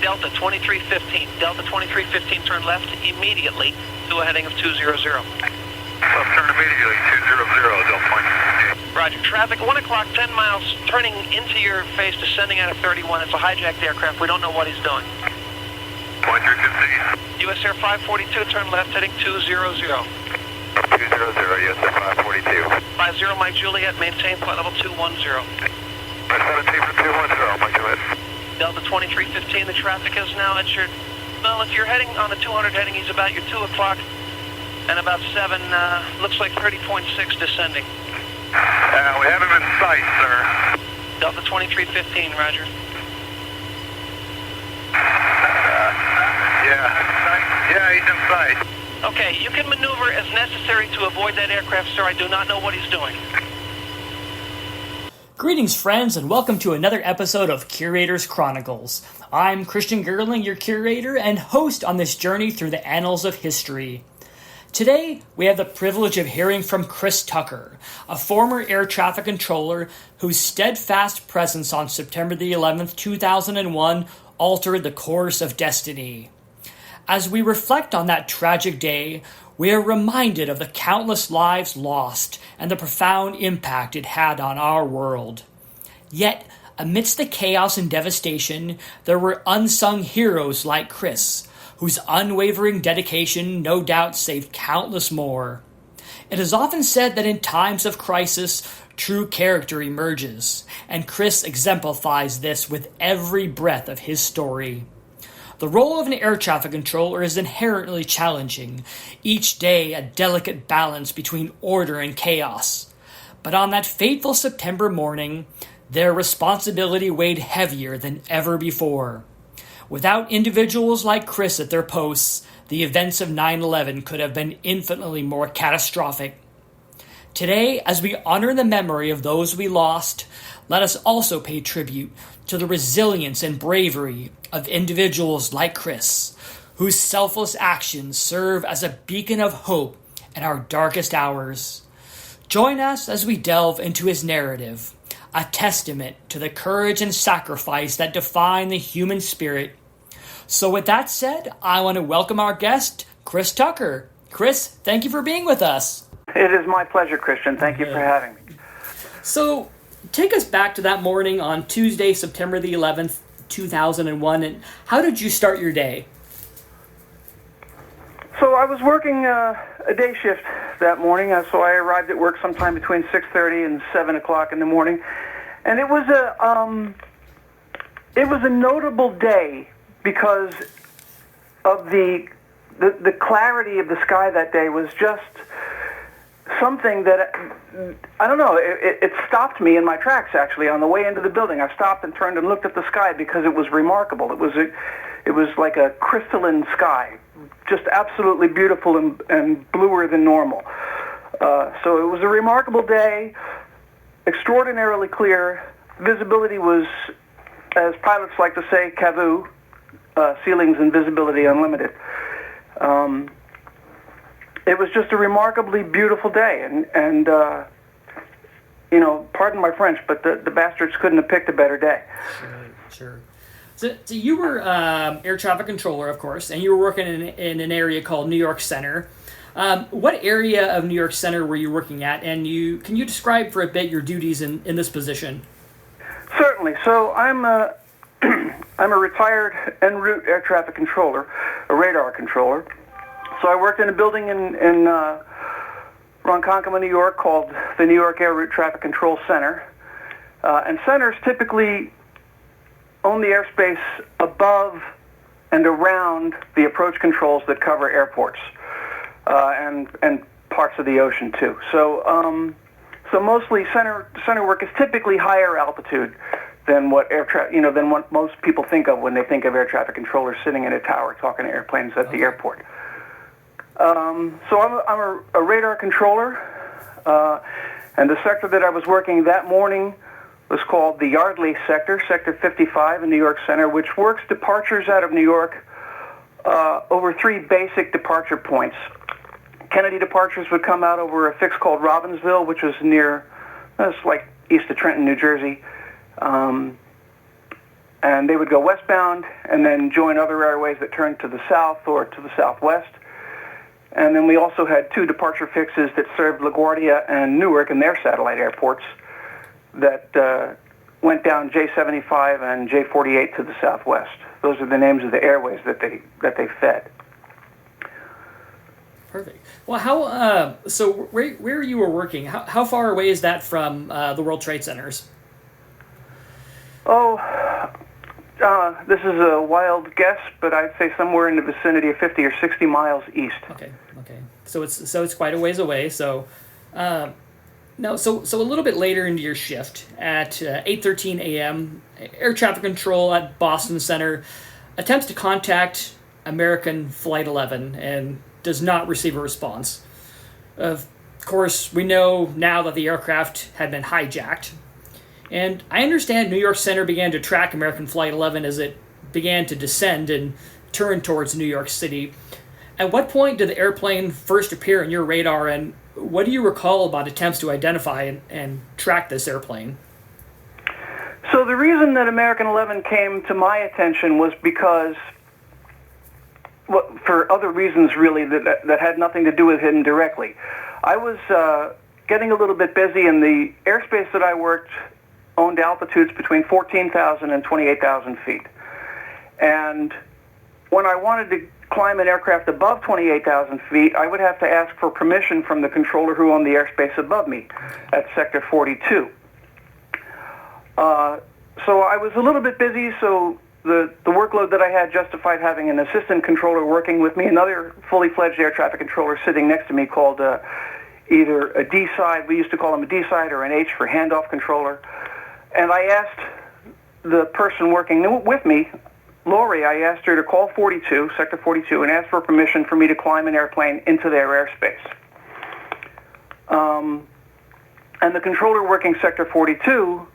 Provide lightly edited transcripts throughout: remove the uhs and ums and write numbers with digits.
Delta 2315. Delta 2315, turn left immediately to a heading of 200. Left turn immediately, 200, Delta 2315. Roger. Traffic, 1 o'clock, 10 miles, turning into your face, descending out of 31. It's a hijacked aircraft. We don't know what he's doing. 2315. US Air 542, turn left, heading 200. 200, yes, 542. 50 Mike Juliet, maintain flight level 210. 17 for 210, Mike Juliet. Delta 2315, the traffic is now at your, well, if you're heading on the 200 heading, he's about your 2 o'clock and about 7, looks like 30.6 descending. We have him in sight, sir. Delta 2315, roger. Yeah, he's in sight. Okay, you can maneuver as necessary to avoid that aircraft, sir. I do not know what he's doing. Greetings, friends, and welcome to another episode of Curator's Chronicles. I'm Christian Gurling, your curator and host on this journey through the annals of history. Today, we have the privilege of hearing from Chris Tucker, a former air traffic controller whose steadfast presence on September the 11th, 2001 altered the course of destiny. As we reflect on that tragic day, we are reminded of the countless lives lost and the profound impact it had on our world. Yet, amidst the chaos and devastation, there were unsung heroes like Chris, whose unwavering dedication no doubt saved countless more. It is often said that in times of crisis, true character emerges, and Chris exemplifies this with every breath of his story. The role of an air traffic controller is inherently challenging, each day a delicate balance between order and chaos. But on that fateful September morning, their responsibility weighed heavier than ever before. Without individuals like Chris at their posts, the events of 9/11 could have been infinitely more catastrophic. Today, as we honor the memory of those we lost, let us also pay tribute to the resilience and bravery of individuals like Chris, whose selfless actions serve as a beacon of hope in our darkest hours. Join us as we delve into his narrative, a testament to the courage and sacrifice that define the human spirit. So with that said, I want to welcome our guest, Chris Tucker. Chris, thank you for being with us. It is my pleasure, Christian. Thank you for having me. So, take us back to that morning on Tuesday, September the 11th, 2001, and how did you start your day? So I was working a day shift that morning, so I arrived at work sometime between 6:30 and 7 o'clock in the morning, and it was a notable day because of the clarity of the sky that day was just something that, I don't know, it stopped me in my tracks, actually, on the way into the building. I stopped and turned and looked at the sky because it was remarkable. It was like a crystalline sky, just absolutely beautiful and bluer than normal. So it was a remarkable day, extraordinarily clear. Visibility was, as pilots like to say, CAVU, ceilings and visibility unlimited. It was just a remarkably beautiful day, and pardon my French, but the bastards couldn't have picked a better day. Sure. So you were air traffic controller, of course, and you were working in an area called New York Center. What area of New York Center were you working at, and can you describe for a bit your duties in this position? Certainly. So I'm a retired en route air traffic controller, a radar controller. So I worked in a building in Ronkonkoma, New York, called the New York Air Route Traffic Control Center. And centers typically own the airspace above and around the approach controls that cover airports and parts of the ocean too. So mostly center work is typically higher altitude than what than what most people think of when they think of air traffic controllers sitting in a tower talking to airplanes at the airport. So I'm a radar controller, and the sector that I was working that morning was called the Yardley sector, Sector 55 in New York Center, which works departures out of New York over 3 basic departure points. Kennedy departures would come out over a fix called Robbinsville, which was near, it's like east of Trenton, New Jersey. and they would go westbound and then join other airways that turned to the south or to the southwest. And then we also had 2 departure fixes that served LaGuardia and Newark and their satellite airports that went down J75 and J48 to the southwest. Those are the names of the airways that they fed. Perfect. Well, so where you were working, how far away is that from the World Trade Centers? Oh, this is a wild guess, but I'd say somewhere in the vicinity of 50 or 60 miles east. Okay. So it's quite a ways away. So, no. So a little bit later into your shift at 8:13 a.m., air traffic control at Boston Center attempts to contact American Flight 11 and does not receive a response. Of course, we know now that the aircraft had been hijacked. And I understand New York Center began to track American Flight 11 as it began to descend and turn towards New York City. At what point did the airplane first appear on your radar, and what do you recall about attempts to identify and track this airplane? So the reason that American 11 came to my attention was because, for other reasons really that had nothing to do with him directly. I was getting a little bit busy, and the airspace that I worked owned altitudes between 14,000 and 28,000 feet. And when I wanted to climb an aircraft above 28,000 feet, I would have to ask for permission from the controller who owned the airspace above me at Sector 42. So I was a little bit busy, so the workload that I had justified having an assistant controller working with me, another fully fledged air traffic controller sitting next to me called either a D-side, we used to call him a D-side, or an H for handoff controller. And I asked the person working with me, Lori, I asked her to call 42, Sector 42, and ask for permission for me to climb an airplane into their airspace. And the controller working Sector 42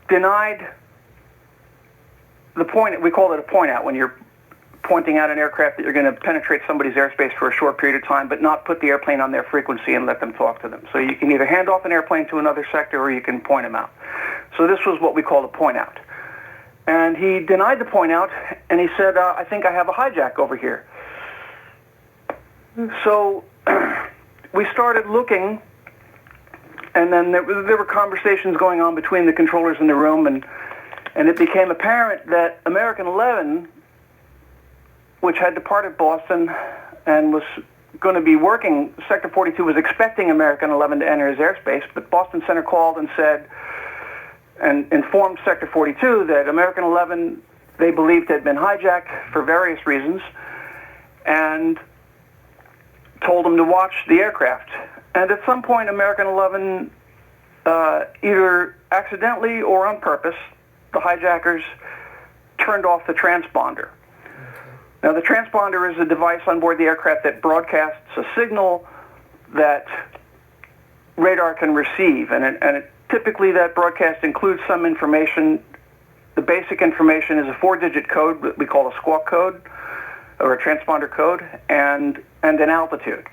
denied the point. We call it a point out when you're pointing out an aircraft that you're going to penetrate somebody's airspace for a short period of time, but not put the airplane on their frequency and let them talk to them. So you can either hand off an airplane to another sector or you can point them out. So this was what we call a point out. And he denied the point out, and he said, I think I have a hijack over here. So we started looking, and then there were conversations going on between the controllers in the room, and it became apparent that American 11, which had departed Boston and was going to be working, Sector 42 was expecting American 11 to enter his airspace, but Boston Center called and said, and informed Sector 42 that American 11, they believed, had been hijacked for various reasons, and told them to watch the aircraft. And at some point, American 11, either accidentally or on purpose, the hijackers turned off the transponder. Now, the transponder is a device on board the aircraft that broadcasts a signal that radar can receive, and typically that broadcast includes some information. The basic information is a 4-digit code that we call a squawk code, or a transponder code, and an altitude.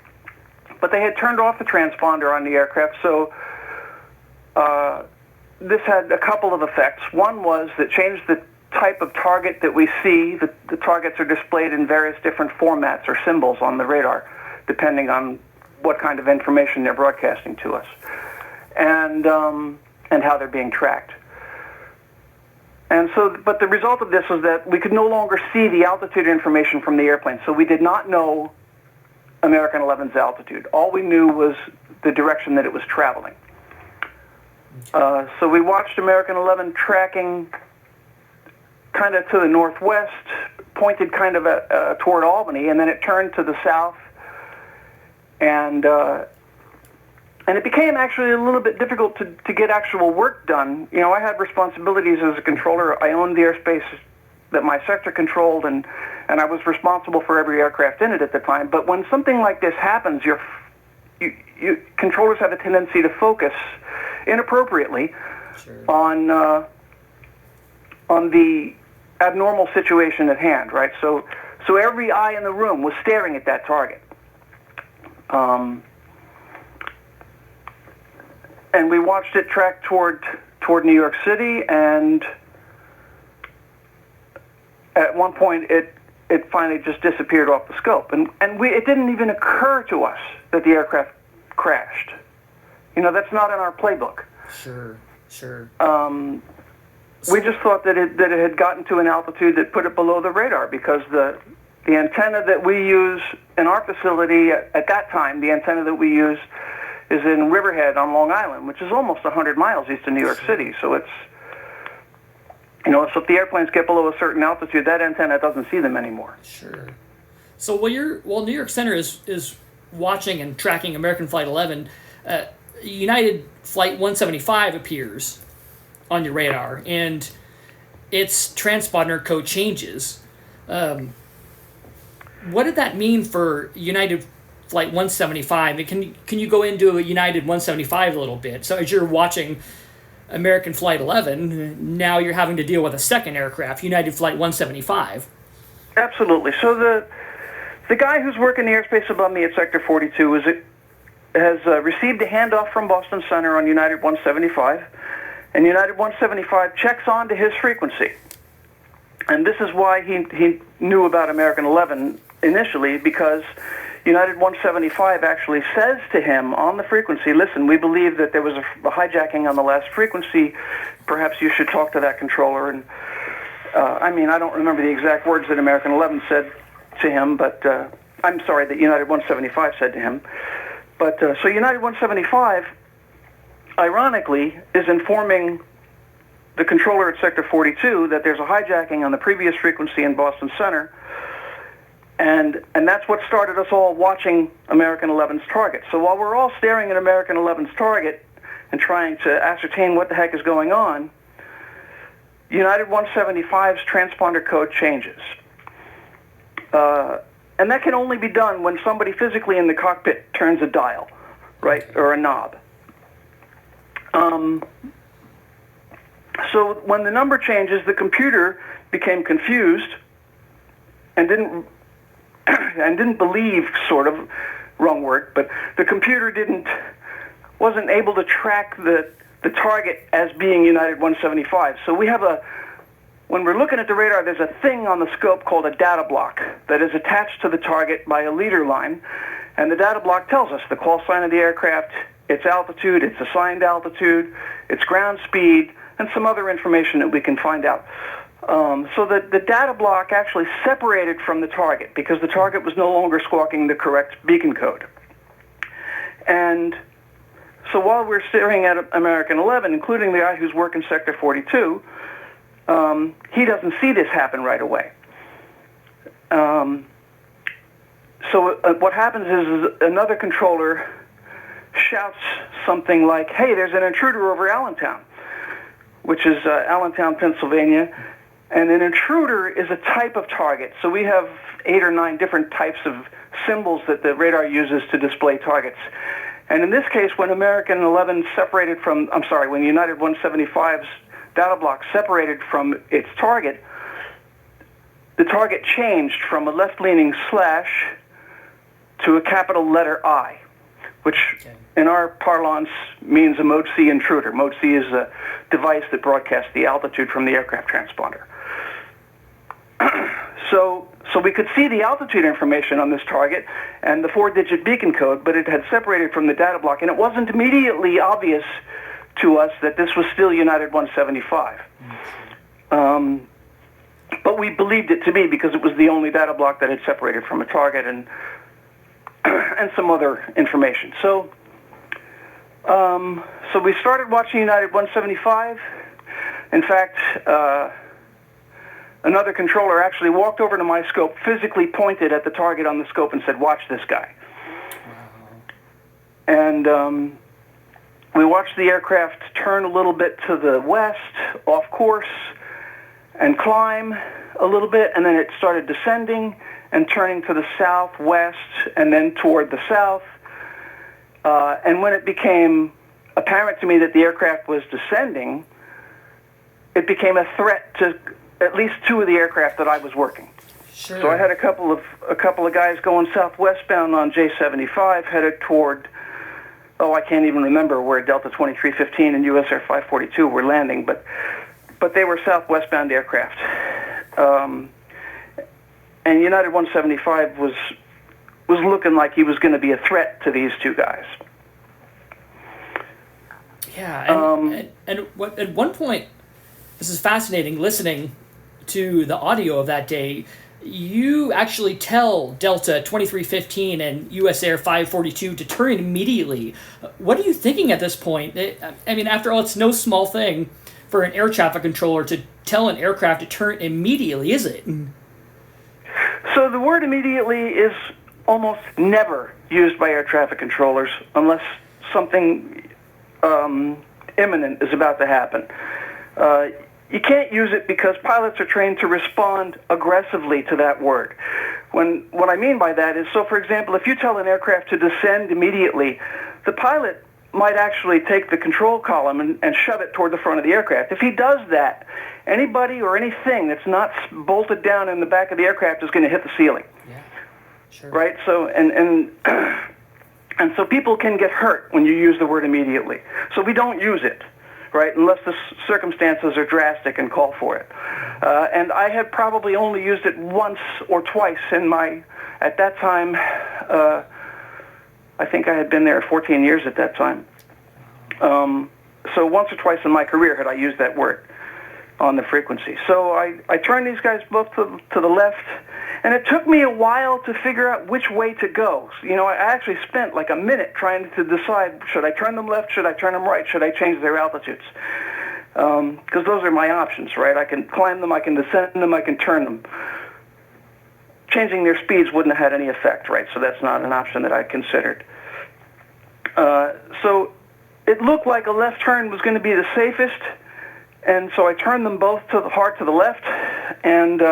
But they had turned off the transponder on the aircraft, so this had a couple of effects. One was that changed the type of target that we see. The targets are displayed in various different formats or symbols on the radar, depending on what kind of information they're broadcasting to us, and how they're being tracked. And so, but the result of this was that we could no longer see the altitude information from the airplane, so we did not know American 11's altitude. All we knew was the direction that it was traveling. So we watched American 11 tracking kind of to the northwest, pointed kind of toward Albany, and then it turned to the south, and it became actually a little bit difficult to get actual work done. You know, I had responsibilities as a controller. I owned the airspace that my sector controlled, and I was responsible for every aircraft in it at the time. But when something like this happens, controllers have a tendency to focus inappropriately on the abnormal situation at hand, right? So every eye in the room was staring at that target. And we watched it track toward New York City, and at one point it finally just disappeared off the scope, and it didn't even occur to us that the aircraft crashed. That's not in our playbook. Sure. We just thought that it had gotten to an altitude that put it below the radar, because the antenna that we use in our facility at that time, the antenna that we use is in Riverhead on Long Island, which is almost 100 miles east of New York City. So it's, so if the airplanes get below a certain altitude, that antenna doesn't see them anymore. Sure. So while New York Center is watching and tracking American Flight 11, United Flight 175 appears on your radar, and its transponder code changes. What did that mean for United Flight 175? And can you go into a United 175 a little bit? So as you're watching American Flight 11, now you're having to deal with a second aircraft, United Flight 175. Absolutely. So the guy who's working the airspace above me at Sector 42 has received a handoff from Boston Center on United 175, and United 175 checks onto his frequency. And this is why he knew about American 11 initially, because United 175 actually says to him on the frequency, listen, we believe that there was a hijacking on the last frequency. Perhaps you should talk to that controller. And I don't remember the exact words that American 11 said to him, but I'm sorry, that United 175 said to him. But so United 175, ironically, is informing the controller at Sector 42 that there's a hijacking on the previous frequency in Boston Center, and that's what started us all watching American 11's target. So while we're all staring at American 11's target and trying to ascertain what the heck is going on, United 175's transponder code changes. And that can only be done when somebody physically in the cockpit turns a dial, right, or a knob. So when the number changes, the computer became confused and didn't believe, sort of, wrong word, but the computer wasn't able to track the target as being United 175. So when we're looking at the radar, there's a thing on the scope called a data block that is attached to the target by a leader line, and the data block tells us the call sign of the aircraft, its altitude, its assigned altitude, its ground speed, and some other information that we can find out. So the data block actually separated from the target because the target was no longer squawking the correct beacon code. And so while we're staring at American 11, including the guy who's working Sector 42, he doesn't see this happen right away. So what happens is another controller shouts something like, hey, there's an intruder over Allentown, which is Allentown, Pennsylvania. And an intruder is a type of target. So we have 8 or 9 different types of symbols that the radar uses to display targets. And in this case, when American 11 when United 175's data block separated from its target, the target changed from a left-leaning slash to a capital letter I, which in our parlance means a Mode C intruder. Mode C is a device that broadcasts the altitude from the aircraft transponder. So we could see the altitude information on this target and the 4-digit beacon code, but it had separated from the data block, and it wasn't immediately obvious to us that this was still United 175. But we believed it to be because it was the only data block that had separated from a target and some other information. So we started watching United 175. In fact, another controller actually walked over to my scope, physically pointed at the target on the scope and said, watch this guy. Wow. And we watched the aircraft turn a little bit to the west, off course, and climb a little bit, and then it started descending and turning to the southwest and then toward the south. And when it became apparent to me that the aircraft was descending, it became a threat to at least 2 of the aircraft that I was working. Sure. So I had a couple of guys going southwestbound on J75 headed toward, I can't even remember where Delta 2315 and US Air 542 were landing, but they were southwestbound aircraft. and United 175 was looking like he was going to be a threat to these two guys. Yeah, and what, at one point, this is fascinating, listening to the audio of that day, you actually tell Delta 2315 and US Air 542 to turn immediately. What are you thinking at this point? I mean, after all, it's no small thing for an air traffic controller to tell an aircraft to turn immediately, is it? So the word immediately is almost never used by air traffic controllers unless something imminent is about to happen. You can't use it because pilots are trained to respond aggressively to that word. What I mean by that is, so for example, if you tell an aircraft to descend immediately, the pilot might actually take the control column and shove it toward the front of the aircraft. If he does that, anybody or anything that's not bolted down in the back of the aircraft is going to hit the ceiling. Yeah, sure. Right? So, and so people can get hurt when you use the word immediately. So we don't use it, right, unless the circumstances are drastic and call for it. And I had probably only used it once or twice at that time, I think I had been there 14 years at that time. So once or twice in my career had I used that word on the frequency. So I turned these guys both to the left, and it took me a while to figure out which way to go. You know, I actually spent like a minute trying to decide, should I turn them left, should I turn them right, should I change their altitudes? Because those are my options, right? I can climb them, I can descend them, I can turn them. Changing their speeds wouldn't have had any effect, right? So that's not an option that I considered. So it looked like a left turn was going to be the safest, and so I turned them both hard to the left, and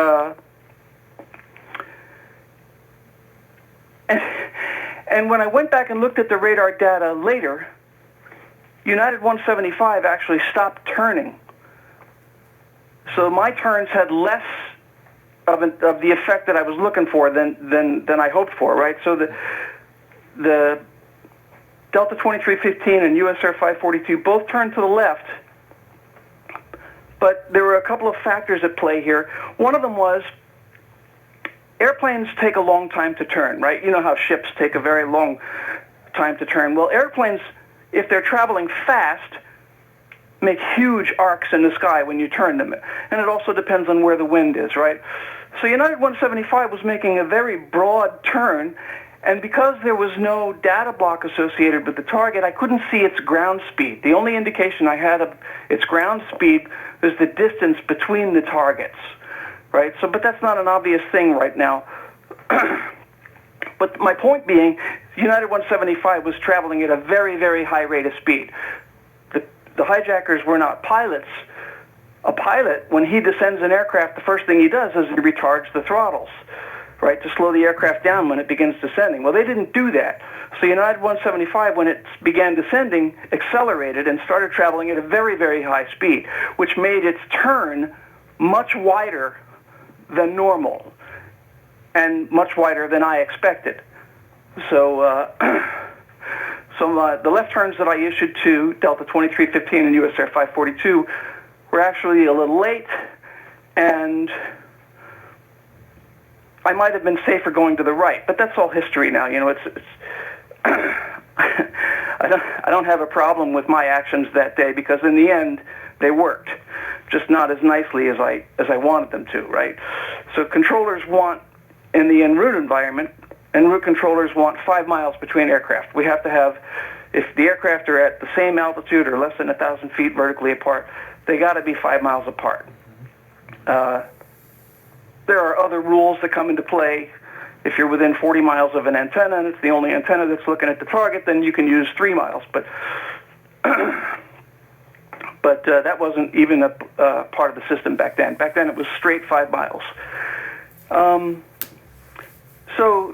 when I went back and looked at the radar data later, United 175 actually stopped turning. So my turns had less of the effect that I was looking for than I hoped for, right? So the Delta 2315 and US Air 542 both turned to the left, but there were a couple of factors at play here. One of them was airplanes take a long time to turn, right? You know how ships take a very long time to turn. Well, airplanes, if they're traveling fast, make huge arcs in the sky when you turn them. And it also depends on where the wind is, right? So United 175 was making a very broad turn, and because there was no data block associated with the target, I couldn't see its ground speed. The only indication I had of its ground speed was the distance between the targets, right? So, but that's not an obvious thing right now. But my point being, United 175 was traveling at a very, very high rate of speed. The hijackers were not pilots. A pilot, when he descends an aircraft, the first thing he does is he retards the throttles, right, to slow the aircraft down when it begins descending. Well, they didn't do that. So United 175, when it began descending, accelerated and started traveling at a very, very high speed, which made its turn much wider than normal and much wider than I expected. So the left turns that I issued to Delta 2315 and US Air 542 were actually a little late, and I might have been safer going to the right, but that's all history now. You know, it's I don't have a problem with my actions that day because in the end they worked, just not as nicely as I wanted them to, right? So controllers want, in the en route environment, en route controllers want 5 miles between aircraft. We have to have, if the aircraft are at the same altitude or less than 1,000 feet vertically apart, they got to be 5 miles apart. There are other rules that come into play. If you're within 40 miles of an antenna and it's the only antenna that's looking at the target, then you can use 3 miles. But that wasn't even a part of the system back then. Back then it was straight 5 miles. So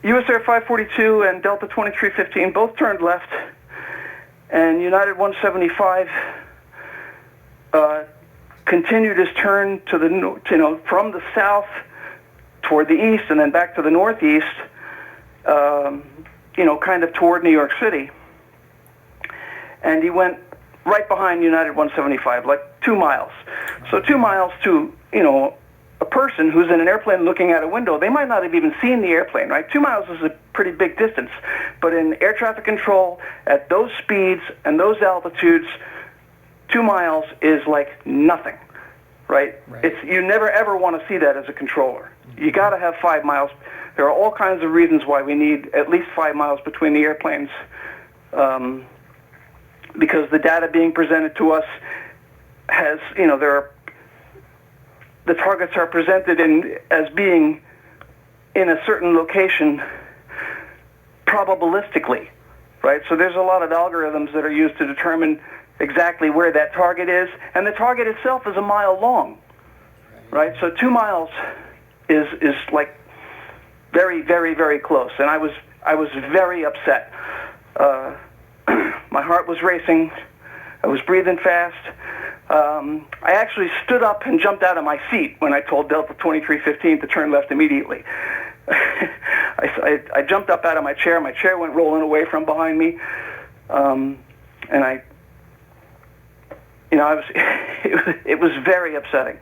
US Air 542 and Delta 2315 both turned left, and United 175 continued his turn to the from the south toward the east and then back to the northeast, kind of toward New York City. And he went right behind United 175, like 2 miles. So 2 miles to, a person who's in an airplane looking out a window, they might not have even seen the airplane, right? 2 miles is a pretty big distance. But in air traffic control, at those speeds and those altitudes, 2 miles is like nothing, right? You never ever want to see that as a controller. You got to have 5 miles. There are all kinds of reasons why we need at least 5 miles between the airplanes, because the data being presented to us has, the targets are presented as being in a certain location probabilistically, right? So there's a lot of algorithms that are used to determine exactly where that target is, and the target itself is a mile long, right? So 2 miles is like very, very, very close, and I was very upset. My heart was racing. I was breathing fast. I actually stood up and jumped out of my seat when I told Delta 2315 to turn left immediately. I jumped up out of my chair. My chair went rolling away from behind me, and it was very upsetting.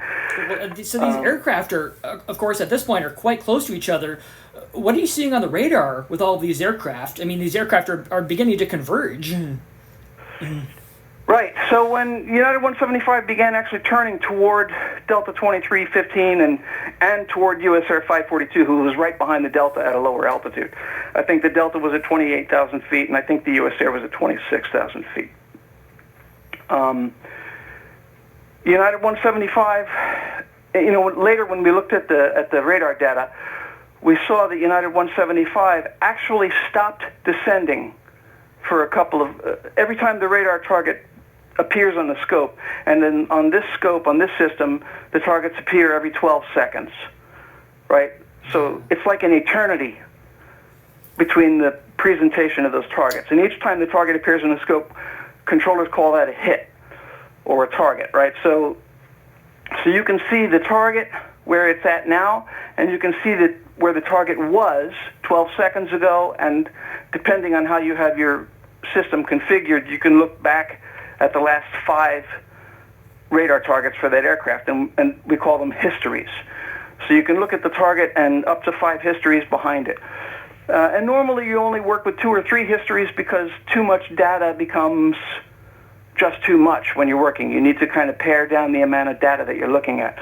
So these aircraft are, of course, at this point, are quite close to each other. What are you seeing on the radar with all these aircraft? I mean, these aircraft are beginning to converge. Right. So when United 175 began actually turning toward Delta 2315 and toward US Air 542, who was right behind the Delta at a lower altitude. I think the Delta was at 28,000 feet, and I think the US Air was at 26,000 feet. United 175, later when we looked at the radar data, we saw that United 175 actually stopped descending for a couple of, every time the radar target appears on the scope, and then on this scope, on this system, the targets appear every 12 seconds, right? So it's like an eternity between the presentation of those targets. And each time the target appears on the scope, controllers call that a hit or a target, right? So you can see the target where it's at now, and you can see that where the target was 12 seconds ago, and depending on how you have your system configured, you can look back at the last 5 radar targets for that aircraft, and we call them histories. So you can look at the target and up to 5 histories behind it. And normally you only work with 2 or 3 histories because too much data becomes just too much when you're working. You need to kind of pare down the amount of data that you're looking at.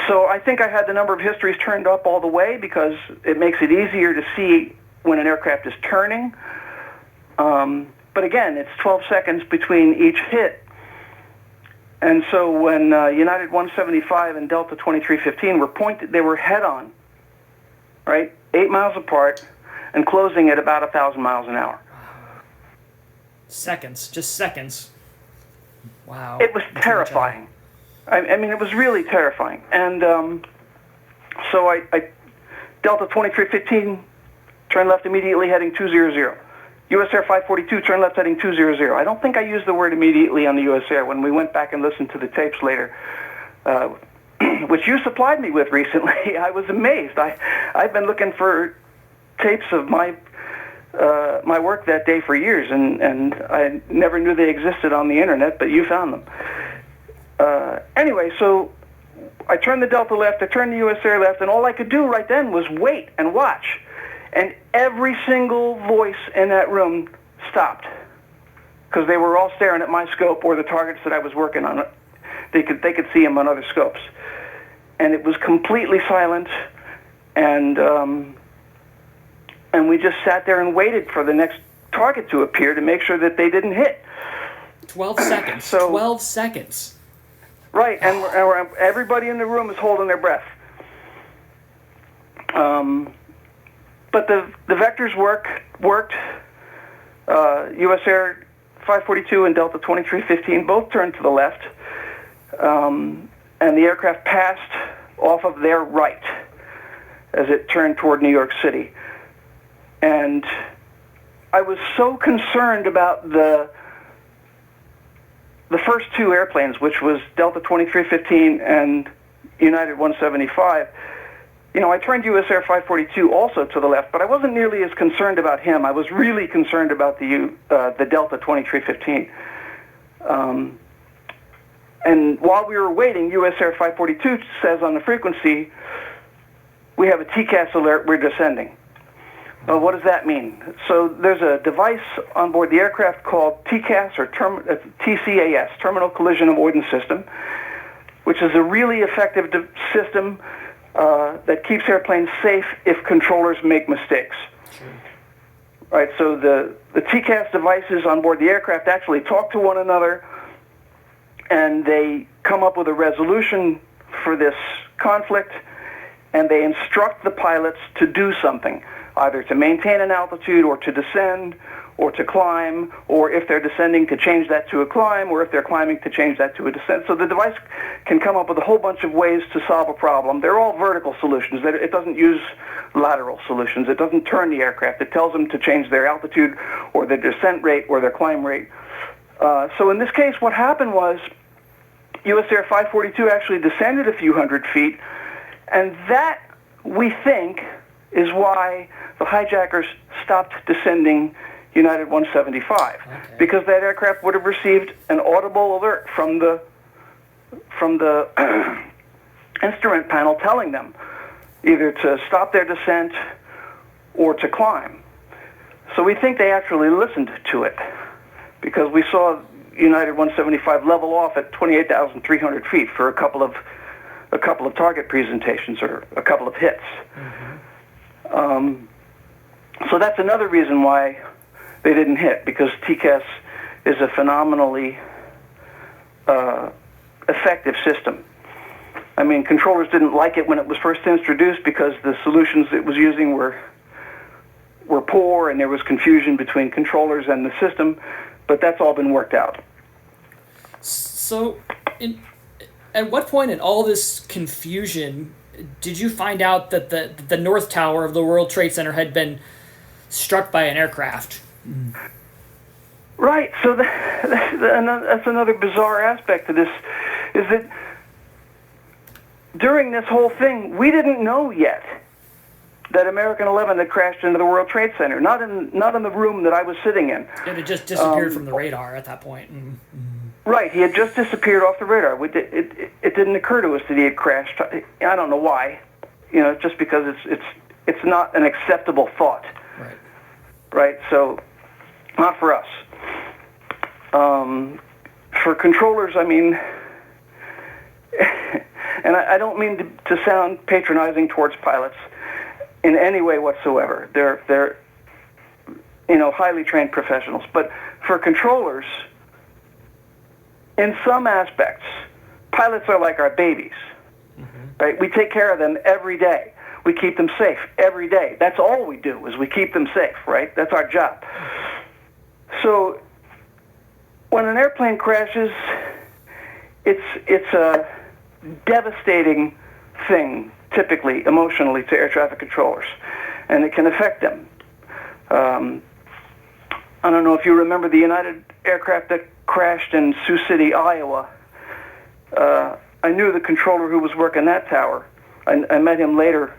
So I think I had the number of histories turned up all the way because it makes it easier to see when an aircraft is turning. But again, it's 12 seconds between each hit. And so when United 175 and Delta 2315 were pointed, they were head-on, right? 8 miles apart and closing at about 1,000 miles an hour. Seconds, just seconds. Wow. It was terrifying. I mean, it was really terrifying. And so I Delta 2315, turn left immediately, heading 200. US Air 542, turn left, heading 200. I don't think I used the word immediately on the US Air when we went back and listened to the tapes later, which you supplied me with recently. I was amazed. I've been looking for tapes of my work that day for years, and I never knew they existed on the internet, but you found them. Anyway, so I turned the Delta left, I turned the US Air left, and all I could do right then was wait and watch. And every single voice in that room stopped because they were all staring at my scope or the targets that I was working on. They could see them on other scopes. And it was completely silent, and we just sat there and waited for the next target to appear to make sure that they didn't hit. 12 seconds. 12 seconds. Right, and everybody in the room is holding their breath. But the vectors worked. US Air 542 and Delta 2315 both turned to the left, and the aircraft passed off of their right as it turned toward New York City. And I was so concerned about the first 2 airplanes, which was Delta 2315 and United 175. I turned US Air 542 also to the left, but I wasn't nearly as concerned about him. I was really concerned about the Delta 2315. And while we were waiting, US Air 542 says on the frequency, we have a TCAS alert, we're descending. Well, what does that mean? So there's a device on board the aircraft called TCAS, or TCAS, Terminal Collision Avoidance System, which is a really effective system that keeps airplanes safe if controllers make mistakes. Sure. Right, so the TCAS devices on board the aircraft actually talk to one another, and they come up with a resolution for this conflict, and they instruct the pilots to do something, either to maintain an altitude or to descend or to climb, or if they're descending to change that to a climb, or if they're climbing to change that to a descent. So the device can come up with a whole bunch of ways to solve a problem. They're all vertical solutions. It doesn't use lateral solutions. It doesn't turn the aircraft. It tells them to change their altitude or their descent rate or their climb rate. So in this case, what happened was US Air 542 actually descended a few hundred feet, and that, we think, is why the hijackers stopped descending United 175, because that aircraft would have received an audible alert from the instrument panel telling them either to stop their descent or to climb. So we think they actually listened to it, because we saw United 175 level off at 28,300 feet for a couple of target presentations or a couple of hits. So that's another reason why they didn't hit, because TCAS is a phenomenally effective system. I mean, controllers didn't like it when it was first introduced because the solutions it was using were poor, and there was confusion between controllers and the system, but that's all been worked out. So, at what point in all this confusion did you find out that the North Tower of the World Trade Center had been struck by an aircraft? Right. So that's another bizarre aspect to this, is that during this whole thing, we didn't know yet that American 11 had crashed into the World Trade Center. Not in the room that I was sitting in. It had just disappeared from the radar at that point. Right. He had just disappeared off the radar. It didn't occur to us that he had crashed. I don't know why. Just because it's not an acceptable thought. Right. Right. So, not for us. For controllers, I mean, and I don't mean to sound patronizing towards pilots in any way whatsoever. They're highly trained professionals. But for controllers, in some aspects, pilots are like our babies. Right? We take care of them every day. We keep them safe every day. That's all we do, is we keep them safe, right? That's our job. So when an airplane crashes, it's a devastating thing, typically, emotionally, to air traffic controllers, and it can affect them. I don't know if you remember the United aircraft that crashed in Sioux City, Iowa. I knew the controller who was working that tower. I met him later,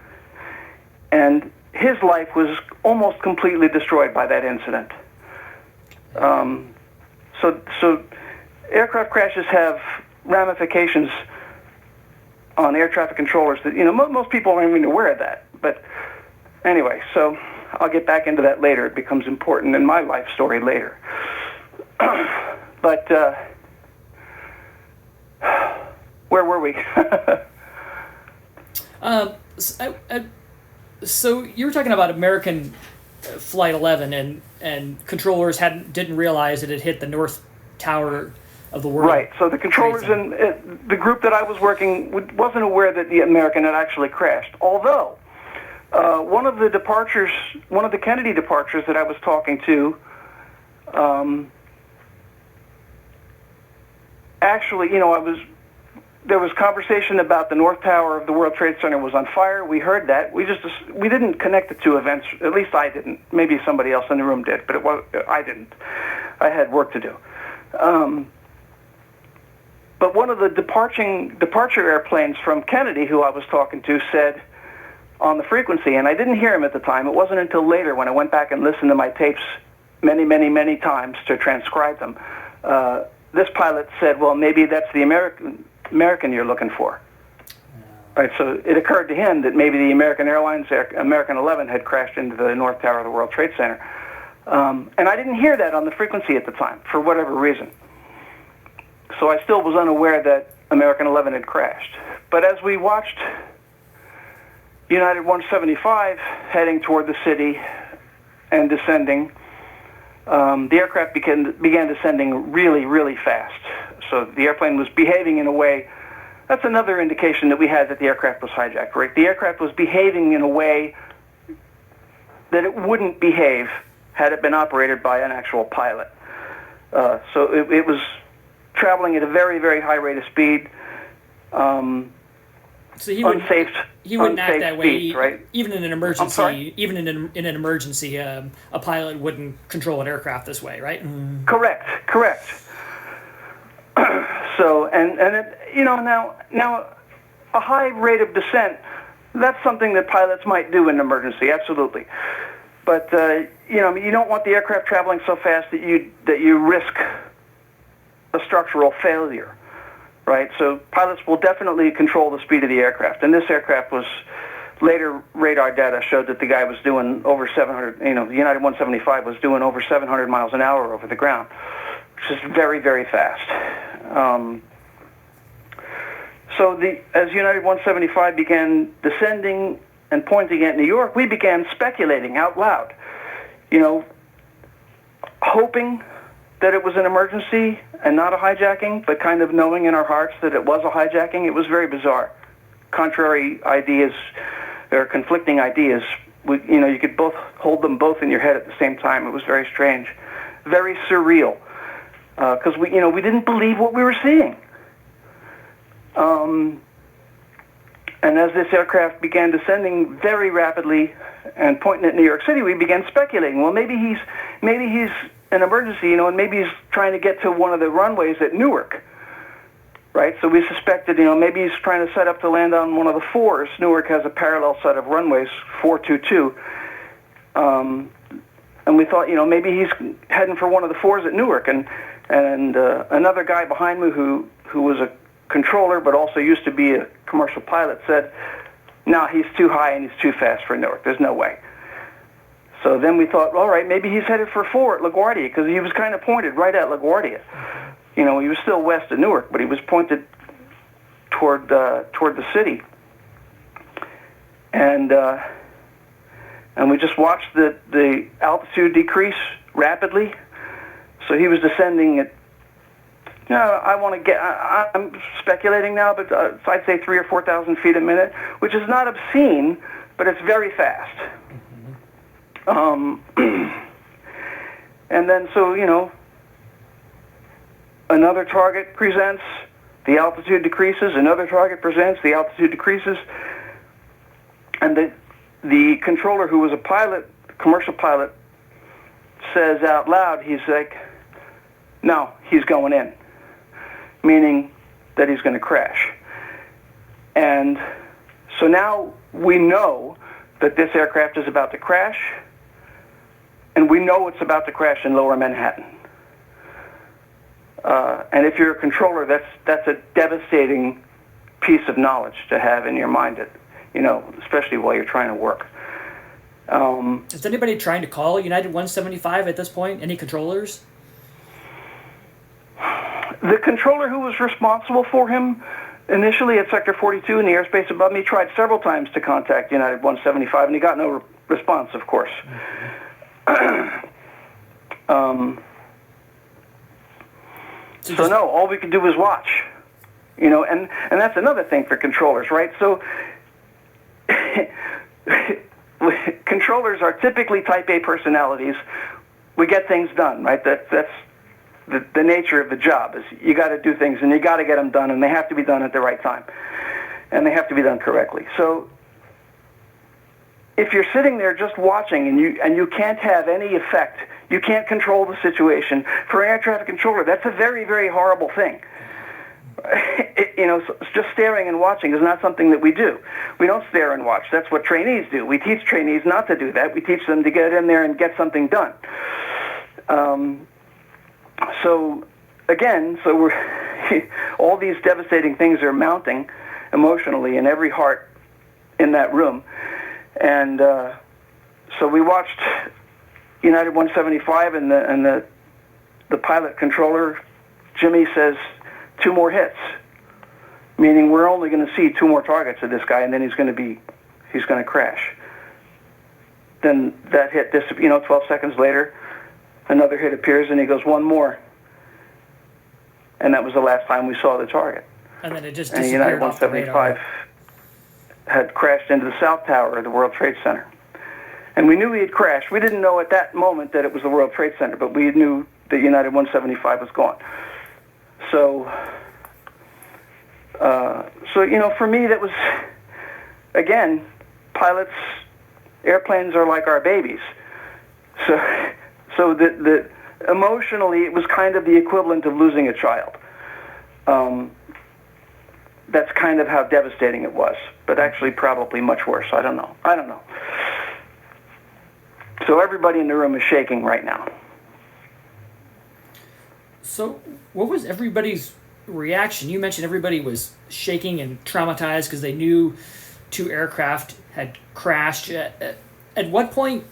and his life was almost completely destroyed by that incident. So aircraft crashes have ramifications on air traffic controllers that, most people aren't even aware of that. But anyway, so I'll get back into that later. It becomes important in my life story later. But where were we? So you were talking about American Flight 11, and controllers didn't realize it had hit the North Tower of the World. Right. So the controllers and the group that I was working with wasn't aware that the American had actually crashed. Although one of the Kennedy departures that I was talking to, actually, there was conversation about the North Tower of the World Trade Center was on fire. We heard that. We didn't connect the two events. At least I didn't. Maybe somebody else in the room did, but I didn't. I had work to do. But one of the departure airplanes from Kennedy, who I was talking to, said on the frequency, and I didn't hear him at the time. It wasn't until later when I went back and listened to my tapes many, many, many times to transcribe them. this pilot said, well, maybe that's the American you're looking for. Right, so it occurred to him that maybe the American Airlines American 11 had crashed into the North Tower of the World Trade Center. And I didn't hear that on the frequency at the time, for whatever reason. So I still was unaware that American 11 had crashed. But as we watched United 175 heading toward the city and descending, the aircraft began descending really, really fast. So the airplane was behaving in a way. That's another indication that we had that the aircraft was hijacked, right? The aircraft was behaving in a way that it wouldn't behave had it been operated by an actual pilot. So it was traveling at a very, very high rate of speed. So he wouldn't act that way, speeds, right? Even in an emergency. I'm sorry? Even in an emergency, a pilot wouldn't control an aircraft this way, right? Correct. So and it, now a high rate of descent, that's something that pilots might do in an emergency, absolutely. But you don't want the aircraft traveling so fast that you risk a structural failure, right? So pilots will definitely control the speed of the aircraft. And this aircraft was, later radar data showed that the guy was doing over 700, the United 175 was doing over 700 miles an hour over the ground, which is very, very fast. So as United 175 began descending and pointing at New York, we began speculating out loud, hoping that it was an emergency and not a hijacking, but kind of knowing in our hearts that it was a hijacking. It was very bizarre. Contrary ideas, or conflicting ideas, you could both hold them both in your head at the same time. It was very strange, very surreal, because we didn't believe what we were seeing. And as this aircraft began descending very rapidly and pointing at New York City, we began speculating. Well, maybe he's an emergency, and maybe he's trying to get to one of the runways at Newark, right? So we suspected, maybe he's trying to set up to land on one of the fours. Newark has a parallel set of runways, 422. And we thought, maybe he's heading for one of the fours at Newark. And another guy behind me who was a controller but also used to be a commercial pilot said, no, he's too high and he's too fast for Newark. There's no way. So then we thought, all right, maybe he's headed for 4 at LaGuardia, because he was kind of pointed right at LaGuardia. He was still west of Newark, but he was pointed toward the city. And we just watched the altitude decrease rapidly. So he was descending at, I'm speculating now, but I'd say 3,000 or 4,000 feet a minute, which is not obscene, but it's very fast. And then, so, another target presents, the altitude decreases, another target presents, the altitude decreases, and the controller, who was a pilot, commercial pilot, says out loud, he's like, no, he's going in, meaning that he's going to crash. And so now we know that this aircraft is about to crash, and we know it's about to crash in Lower Manhattan. And if you're a controller, that's a devastating piece of knowledge to have in your mind, especially while you're trying to work. Is anybody trying to call United 175 at this point? Any controllers? The controller who was responsible for him initially at Sector 42 in the airspace above me tried several times to contact United 175, and he got no response, of course. So no, all we could do was watch, and that's another thing for controllers, right? So controllers are typically Type A personalities. We get things done, right? That's the nature of the job, is you got to do things and you got to get them done, and they have to be done at the right time, and they have to be done correctly. So if you're sitting there just watching and you can't have any effect, you can't control the situation, for an air traffic controller, that's a very, very horrible thing. Just staring and watching is not something that we do. We don't stare and watch. That's what trainees do. We teach trainees not to do that. We teach them to get in there and get something done. So again, so we're all these devastating things are mounting emotionally in every heart in that room. And so we watched United 175, and the pilot controller, Jimmy, says 2 more hits, meaning we're only going to see 2 more targets of this guy, and then he's going to crash. Then that hit, 12 seconds later, another hit appears, and he goes, 1 more. And that was the last time we saw the target. And then it just and disappeared United off the 175 radar. had crashed into the South Tower of the World Trade Center. And we knew he had crashed. We didn't know at that moment that it was the World Trade Center, but we knew that United 175 was gone. So, for me, that was, again, pilots, airplanes are like our babies. So the emotionally, it was kind of the equivalent of losing a child. That's kind of how devastating it was, but actually probably much worse. I don't know. So everybody in the room is shaking right now. So what was everybody's reaction? You mentioned everybody was shaking and traumatized because they knew 2 aircraft had crashed. At what point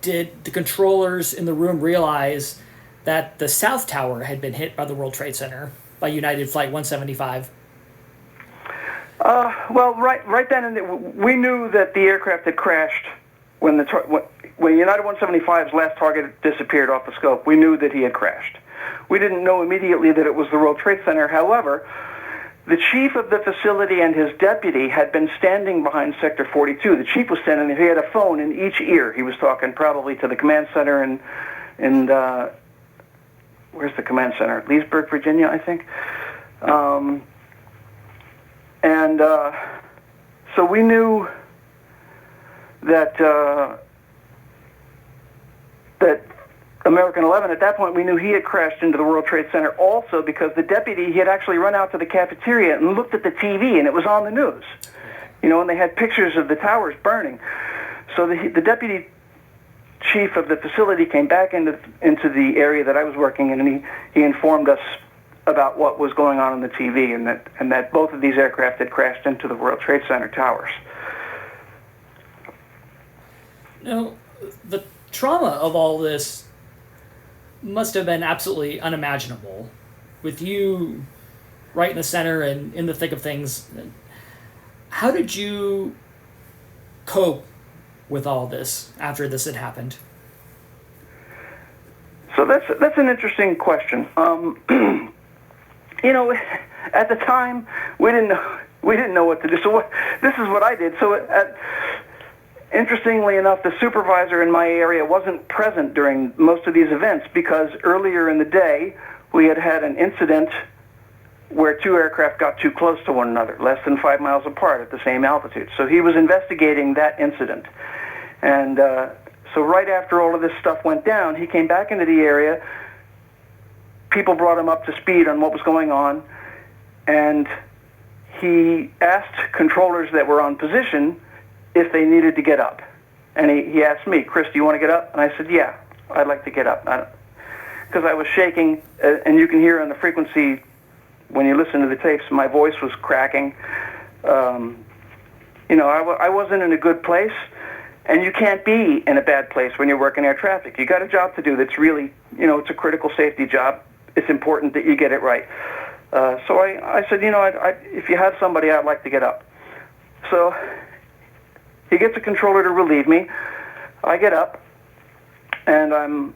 did the controllers in the room realize that the South Tower had been hit by the World Trade Center, by United Flight 175? Well, right then, we knew that the aircraft had crashed when United 175's last target disappeared off the scope. We knew that he had crashed. We didn't know immediately that it was the World Trade Center. However, the chief of the facility and his deputy had been standing behind Sector 42. The chief was standing there. He had a phone in each ear. He was talking probably to the command center in where's the command center? Leesburg, Virginia, I think. So we knew that that American 11, at that point, we knew he had crashed into the World Trade Center also because the deputy, he had actually run out to the cafeteria and looked at the TV, and it was on the news. And they had pictures of the towers burning. So the deputy chief of the facility came back into the area that I was working in, and he informed us about what was going on the TV, and that both of these aircraft had crashed into the World Trade Center towers. Now, the trauma of all this must have been absolutely unimaginable, with you right in the center and in the thick of things. How did you cope with all this after this had happened? So that's an interesting question. At the time, we didn't know what to do. So this is what I did. So interestingly enough, the supervisor in my area wasn't present during most of these events because earlier in the day, we had had an incident where 2 aircraft got too close to one another, less than 5 miles apart at the same altitude. So he was investigating that incident. And so right after all of this stuff went down, he came back into the area. People brought him up to speed on what was going on. And he asked controllers that were on position if they needed to get up. And he asked me, Chris, do you want to get up? And I said, yeah, I'd like to get up. Because I was shaking, and you can hear on the frequency, when you listen to the tapes, my voice was cracking. I wasn't in a good place, and you can't be in a bad place when you're working air traffic. You got a job to do that's really, it's a critical safety job. It's important that you get it right. So I said, if you have somebody, I'd like to get up. So he gets a controller to relieve me. I get up, and I'm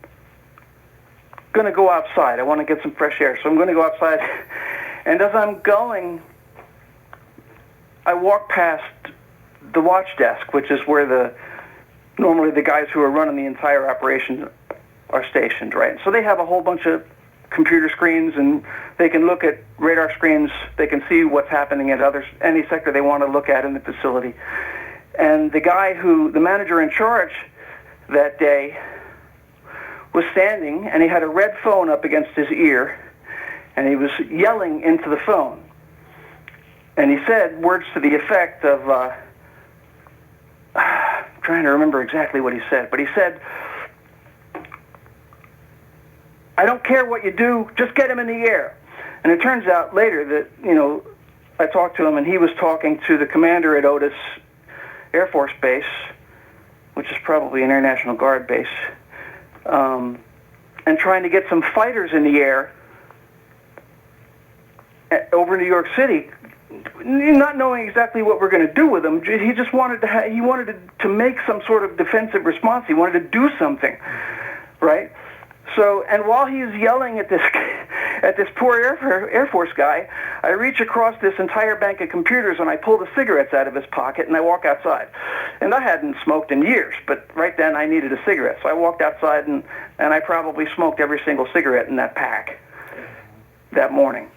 going to go outside. I want to get some fresh air, so I'm going to go outside. And as I'm going, I walk past the watch desk, which is where normally the guys who are running the entire operation are stationed, right? So they have a whole bunch of computer screens, and they can look at radar screens. They can see what's happening at any sector they want to look at in the facility. And the manager in charge that day was standing, and he had a red phone up against his ear, and he was yelling into the phone. And he said words to the effect of, I'm trying to remember exactly what he said, but he said, I don't care what you do, just get him in the air. And it turns out later that, I talked to him, and he was talking to the commander at Otis Air Force Base, which is probably an Air National Guard base, and trying to get some fighters in the air over New York City, not knowing exactly what we're going to do with them. He just wanted to make some sort of defensive response. He wanted to do something, right? So, and while he's yelling at this poor Air Force guy, I reach across this entire bank of computers and I pull the cigarettes out of his pocket and I walk outside. And I hadn't smoked in years, but right then I needed a cigarette. So I walked outside and I probably smoked every single cigarette in that pack that morning.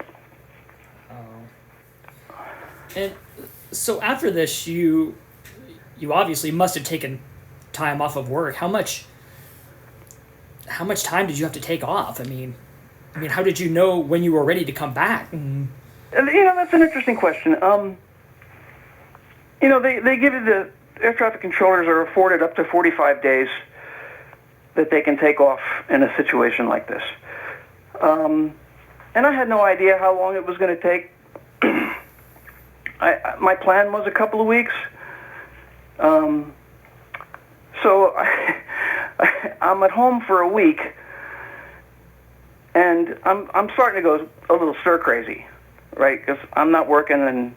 And so after this, you obviously must have taken time off of work. How much time did you have to take off? I mean, how did you know when you were ready to come back? And, that's an interesting question. They give you the air traffic controllers are afforded up to 45 days that they can take off in a situation like this. And I had no idea how long it was going to take. My plan was a couple of weeks. So I'm at home for a week, and I'm starting to go a little stir crazy, right? Because I'm not working,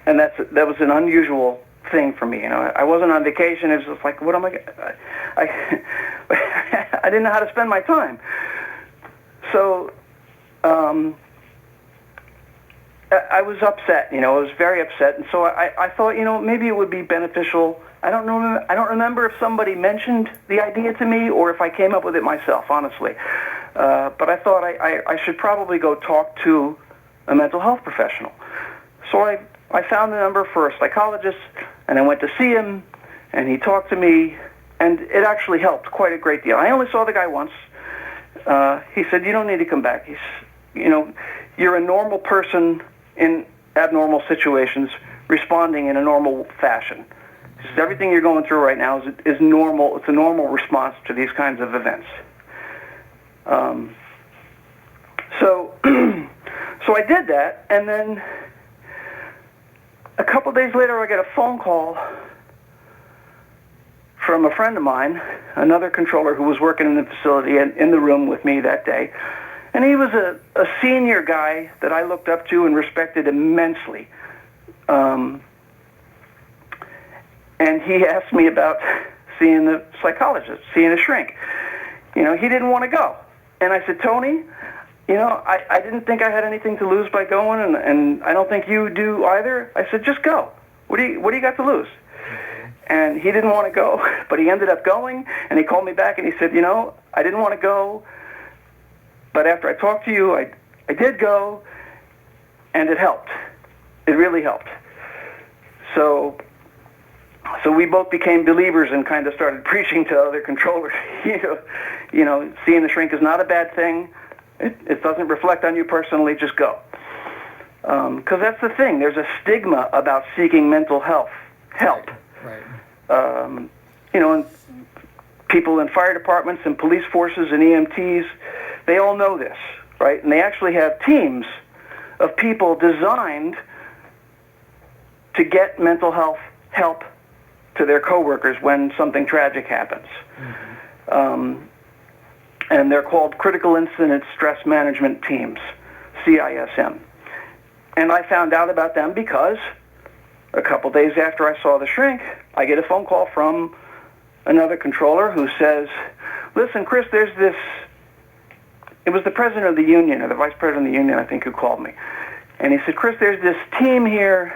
and that was an unusual thing for me. I wasn't on vacation. It was just like, what am I didn't know how to spend my time. So I was upset. I was very upset, and so I thought, maybe it would be beneficial. I don't remember if somebody mentioned the idea to me or if I came up with it myself, honestly. But I thought I should probably go talk to a mental health professional. So I found the number for a psychologist, and I went to see him, and he talked to me, and it actually helped quite a great deal. I only saw the guy once. He said, you don't need to come back. You're a normal person in abnormal situations, responding in a normal fashion. Everything you're going through right now is normal. It's a normal response to these kinds of events. So I did that, and then a couple days later, I get a phone call from a friend of mine, another controller who was working in the facility and in the room with me that day. And he was a senior guy that I looked up to and respected immensely. And he asked me about seeing the psychologist, seeing a shrink. He didn't want to go. And I said, Tony, I didn't think I had anything to lose by going, and I don't think you do either. I said, just go. What do you got to lose? And he didn't want to go, but he ended up going, and he called me back and he said, I didn't want to go, but after I talked to you, I did go, and it helped. It really helped. So we both became believers and kind of started preaching to other controllers. Seeing the shrink is not a bad thing. It doesn't reflect on you personally. Just go. Because that's the thing. There's a stigma about seeking mental health help. Right. And people in fire departments and police forces and EMTs, they all know this, right? And they actually have teams of people designed to get mental health help to their coworkers when something tragic happens. Mm-hmm. And they're called Critical Incident Stress Management Teams, CISM. And I found out about them because a couple days after I saw the shrink, I get a phone call from another controller who says, listen, Chris, there's this... It was the president of the union, or the vice president of the union, I think, who called me. And he said, Chris, there's this team here,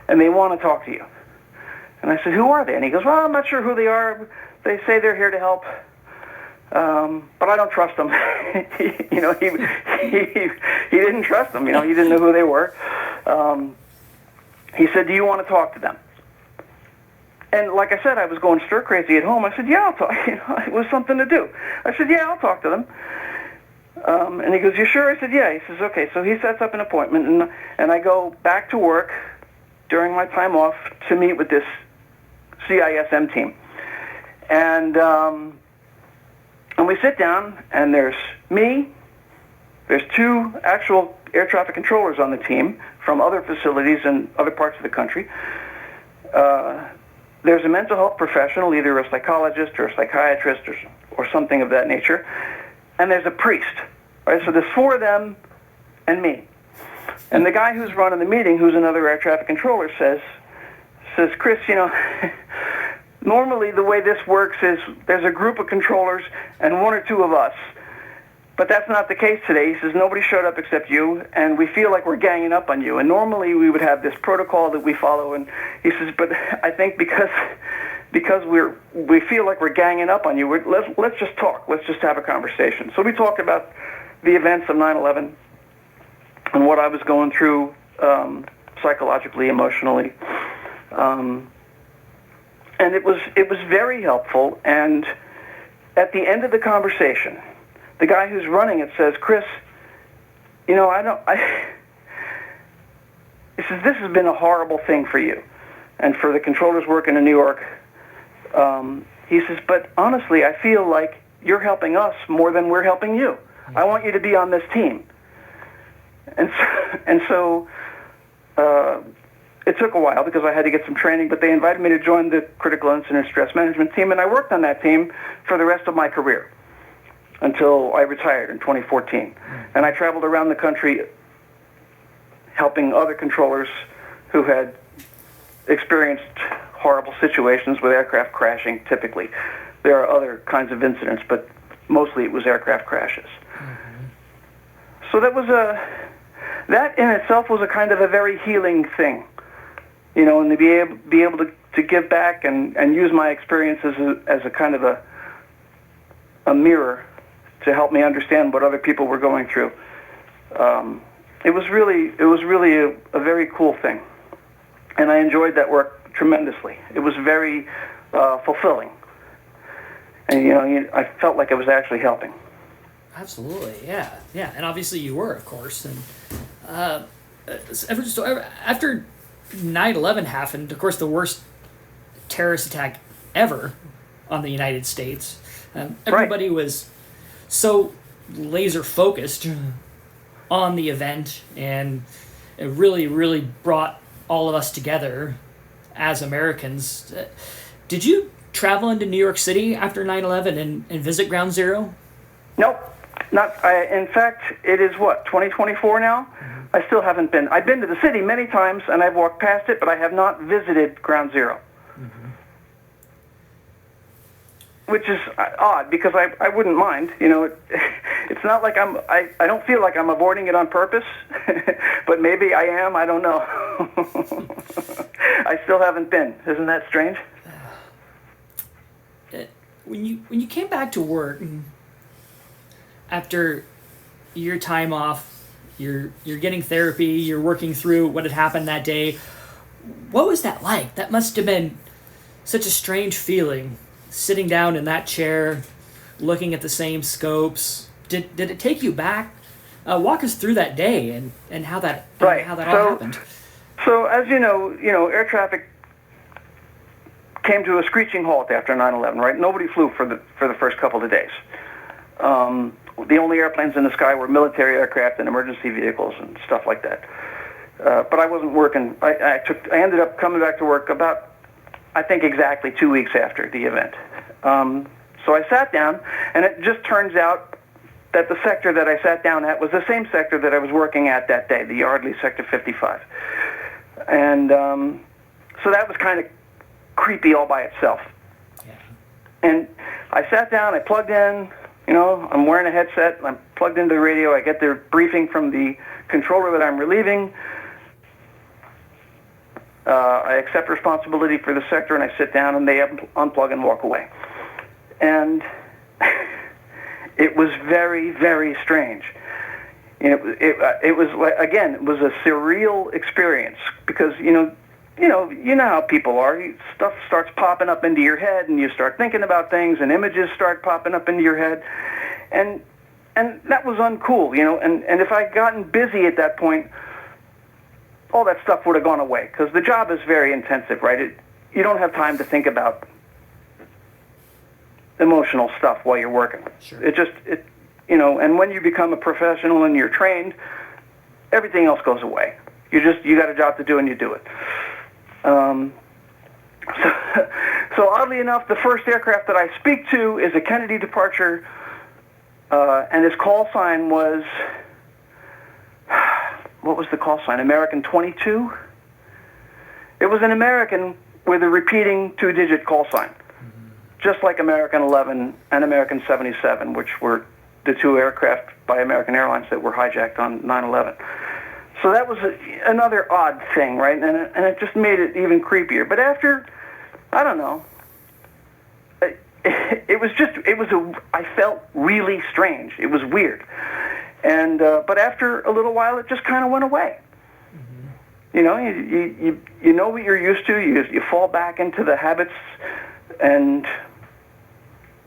and they want to talk to you. And I said, who are they? And he goes, well, I'm not sure who they are. They say they're here to help. But I don't trust them. He didn't trust them. He didn't know who they were. He said, do you want to talk to them? And like I said, I was going stir crazy at home. I said, yeah, I'll talk. It was something to do. I said, yeah, I'll talk to them. And he goes, you sure? I said, yeah. He says, okay. So he sets up an appointment, and I go back to work during my time off to meet with this CISM team. And And we sit down, and there's me, there's two actual air traffic controllers on the team from other facilities in other parts of the country. There's a mental health professional, either a psychologist or a psychiatrist or something of that nature. And there's a priest. Right? So there's four of them and me. And the guy who's running the meeting, who's another air traffic controller, says, Chris, normally the way this works is there's a group of controllers and one or two of us. But that's not the case today. He says, nobody showed up except you, and we feel like we're ganging up on you. And normally we would have this protocol that we follow. And he says, but I think because we feel like we're ganging up on you, let's just talk. Let's just have a conversation. So we talked about the events of 9/11 and what I was going through psychologically, emotionally. And it was very helpful. And at the end of the conversation, the guy who's running it says, Chris, he says, this has been a horrible thing for you and for the controllers working in New York. He says, but honestly, I feel like you're helping us more than we're helping you. I want you to be on this team. And so it took a while because I had to get some training, but they invited me to join the critical incident stress management team, and I worked on that team for the rest of my career until I retired in 2014. And I traveled around the country helping other controllers who had experienced horrible situations with aircraft crashing, typically. There are other kinds of incidents, but mostly it was aircraft crashes. So that in itself was a kind of a very healing thing, and to be able to give back and use my experiences as a kind of a mirror to help me understand what other people were going through. It was really a very cool thing, and I enjoyed that work tremendously. It was very fulfilling, and I felt like I was actually helping. Absolutely, yeah, and obviously you were, of course. And after 9/11 happened, of course, the worst terrorist attack ever on the United States. Everybody was so laser focused on the event, and it really, really brought all of us together as Americans. Did you travel into New York City after 9/11 and visit Ground Zero? Nope. In fact, it is 2024 now? Mm-hmm. I still haven't been. I've been to the city many times, and I've walked past it, but I have not visited Ground Zero. Mm-hmm. Which is odd, because I wouldn't mind. It's not like I don't feel like I'm avoiding it on purpose, but maybe I am, I don't know. I still haven't been. Isn't that strange? When you came back to work after your time off, you're getting therapy, you're working through what had happened that day. What was that like? That must have been such a strange feeling, sitting down in that chair, looking at the same scopes. Did it take you back? Walk us through that day and how that all happened. So as you know, air traffic came to a screeching halt after 9/11. Right? Nobody flew for the first couple of days. The only airplanes in the sky were military aircraft and emergency vehicles and stuff like that. But I wasn't working. I ended up coming back to work about, I think, exactly 2 weeks after the event. So I sat down, and it just turns out that the sector that I sat down at was the same sector that I was working at that day, the Yardley Sector 55. And so that was kind of creepy all by itself. Yeah. And I sat down, I plugged in, I'm wearing a headset, I'm plugged into the radio, I get the briefing from the controller that I'm relieving. I accept responsibility for the sector, and I sit down, and they unplug and walk away. And it was very, very strange. It was again, it was a surreal experience because you know how people are. Stuff starts popping up into your head, and you start thinking about things, and images start popping up into your head, and that was uncool, And if I'd gotten busy at that point, all that stuff would have gone away because the job is very intensive, right? You don't have time to think about emotional stuff while you're working. Sure. And when you become a professional and you're trained, everything else goes away. You got a job to do and you do it. So oddly enough, the first aircraft that I speak to is a Kennedy departure, and his call sign was, what was the call sign? American 22? It was an American with a repeating 2-digit call sign, just like American 11 and American 77, which were the 2 aircraft by American Airlines that were hijacked on 9/11. So that was another odd thing, right? And it just made it even creepier. But after, I don't know, I felt really strange. It was weird. And but after a little while, it just kind of went away. You know, you know what you're used to. You fall back into the habits, and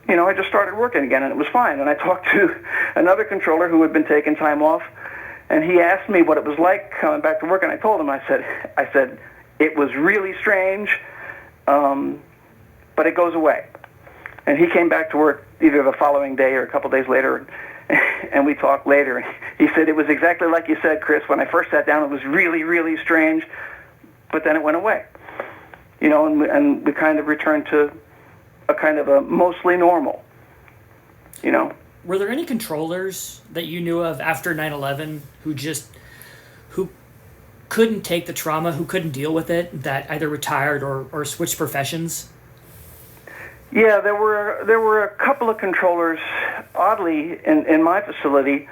you know, I just started working again, and it was fine. And I talked to another controller who had been taking time off, and he asked me what it was like coming back to work, and I told him, I said it was really strange, but it goes away. And he came back to work either the following day or a couple days later, and we talked later. He said, it was exactly like you said, Chris. When I first sat down, it was really, really strange, but then it went away. You know, and we kind of returned to a kind of a mostly normal, you know. Were there any controllers that you knew of after 9/11 who couldn't take the trauma, who couldn't deal with it, that either retired or switched professions? Yeah, there were a couple of controllers, oddly, in my facility,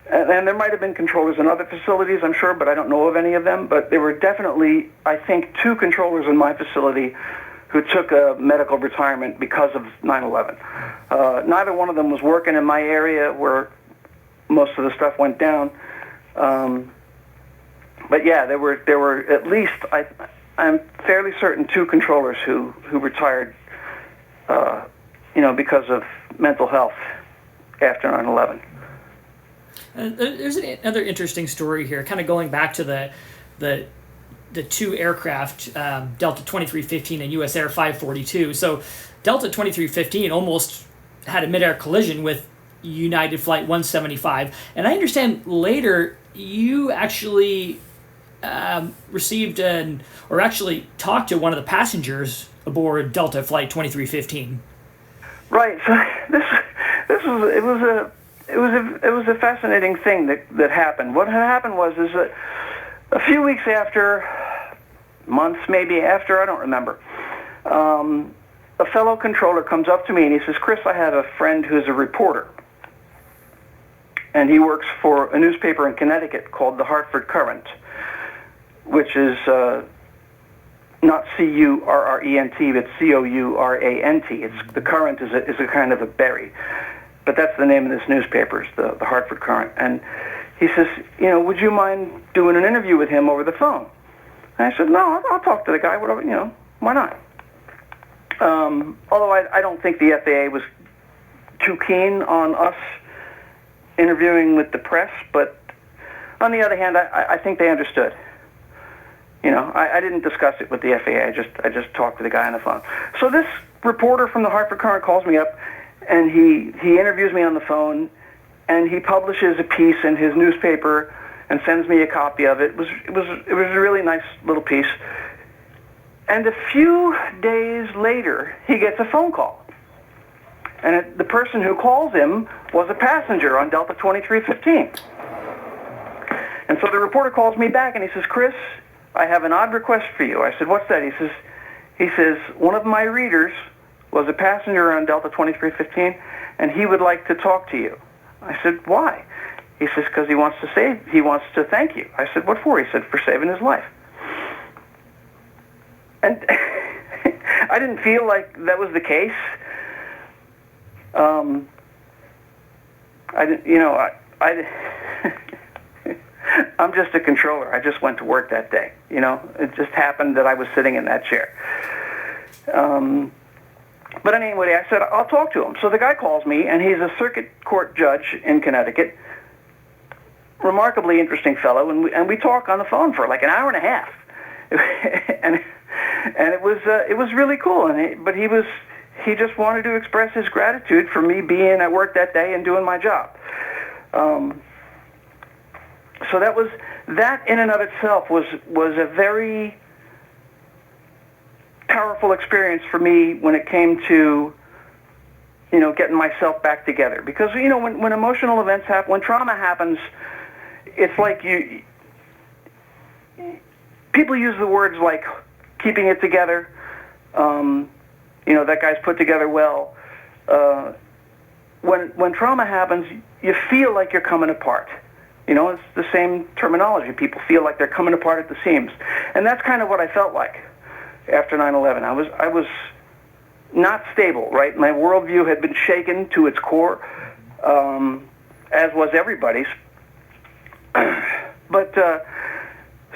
and there might have been controllers in other facilities, I'm sure, but I don't know of any of them. But there were definitely, I think, 2 controllers in my facility who took a medical retirement because of 9/11. Neither one of them was working in my area where most of the stuff went down. But yeah, there were at least, I'm fairly certain, 2 controllers who retired, because of mental health after 9/11. There's another interesting story here, kind of going back to the 2 aircraft, Delta 2315 and US Air 542. So Delta 2315 almost had a mid-air collision with United Flight 175. And I understand later you actually received or actually talked to one of the passengers aboard Delta Flight 2315. Right. So it was a fascinating thing that happened. What had happened was that a few weeks after, months maybe after, I don't remember, a fellow controller comes up to me and he says, Chris, I have a friend who's a reporter. And he works for a newspaper in Connecticut called the Hartford Courant, which is not C-U-R-R-E-N-T, but C-O-U-R-A-N-T. The Courant is a kind of a berry. But that's the name of this newspaper, the Hartford Courant. And he says, would you mind doing an interview with him over the phone? And I said, no, I'll talk to the guy, whatever, why not? Although I don't think the FAA was too keen on us interviewing with the press, but on the other hand, I think they understood. I didn't discuss it with the FAA. I just talked to the guy on the phone. So this reporter from the Hartford Courant calls me up, and he interviews me on the phone, and he publishes a piece in his newspaper and sends me a copy of it. It was a really nice little piece. And a few days later, he gets a phone call. And the person who calls him was a passenger on Delta 2315. And so the reporter calls me back, and he says, Chris, I have an odd request for you. I said, what's that? He says, one of my readers was a passenger on Delta 2315, and he would like to talk to you. I said, why? He says, because he wants to thank you. I said, what for? He said, for saving his life. And I didn't feel like that was the case. I'm just a controller. I just went to work that day. It just happened that I was sitting in that chair. But anyway, I said, I'll talk to him. So the guy calls me, and he's a circuit court judge in Connecticut. Remarkably interesting fellow, and we talk on the phone for like an hour and a half. and it was really cool. But he he just wanted to express his gratitude for me being at work that day and doing my job. So that in and of itself was a very powerful experience for me when it came to, getting myself back together. Because, when emotional events happen, when trauma happens, it's like people use the words like keeping it together, that guy's put together well. When trauma happens, you feel like you're coming apart. It's the same terminology. People feel like they're coming apart at the seams. And that's kind of what I felt like after 9/11. I was not stable, right? My worldview had been shaken to its core, as was everybody's. But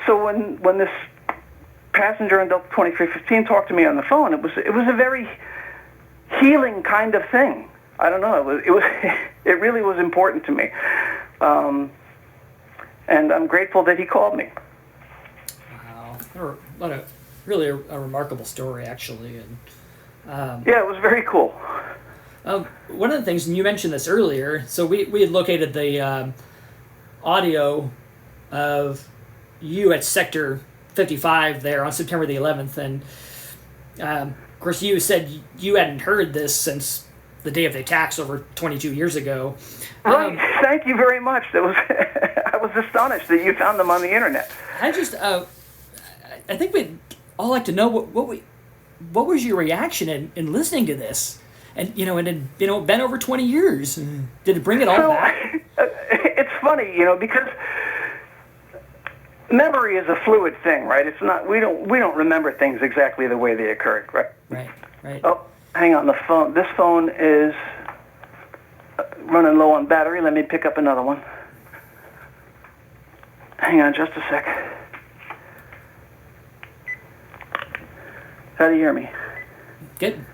so when this passenger on Delta 2315 talked to me on the phone, it was a very healing kind of thing. I don't know. It really was important to me, and I'm grateful that he called me. Wow, really a remarkable story, actually, and yeah, it was very cool. One of the things, and you mentioned this earlier, so we had located the audio of you at Sector 55 there on September the 11th, and of course you said you hadn't heard this since the day of the attacks over 22 years ago. Right. Thank you very much. I was astonished that you found them on the internet. I think we'd all like to know what was your reaction in listening to this, and it had been over 20 years. Did it bring it all back? It's funny, because memory is a fluid thing, right? It's not. We don't remember things exactly the way they occurred, right? Right. Oh, hang on. The phone. This phone is running low on battery. Let me pick up another one. Hang on, just a sec. How do you hear me? Good.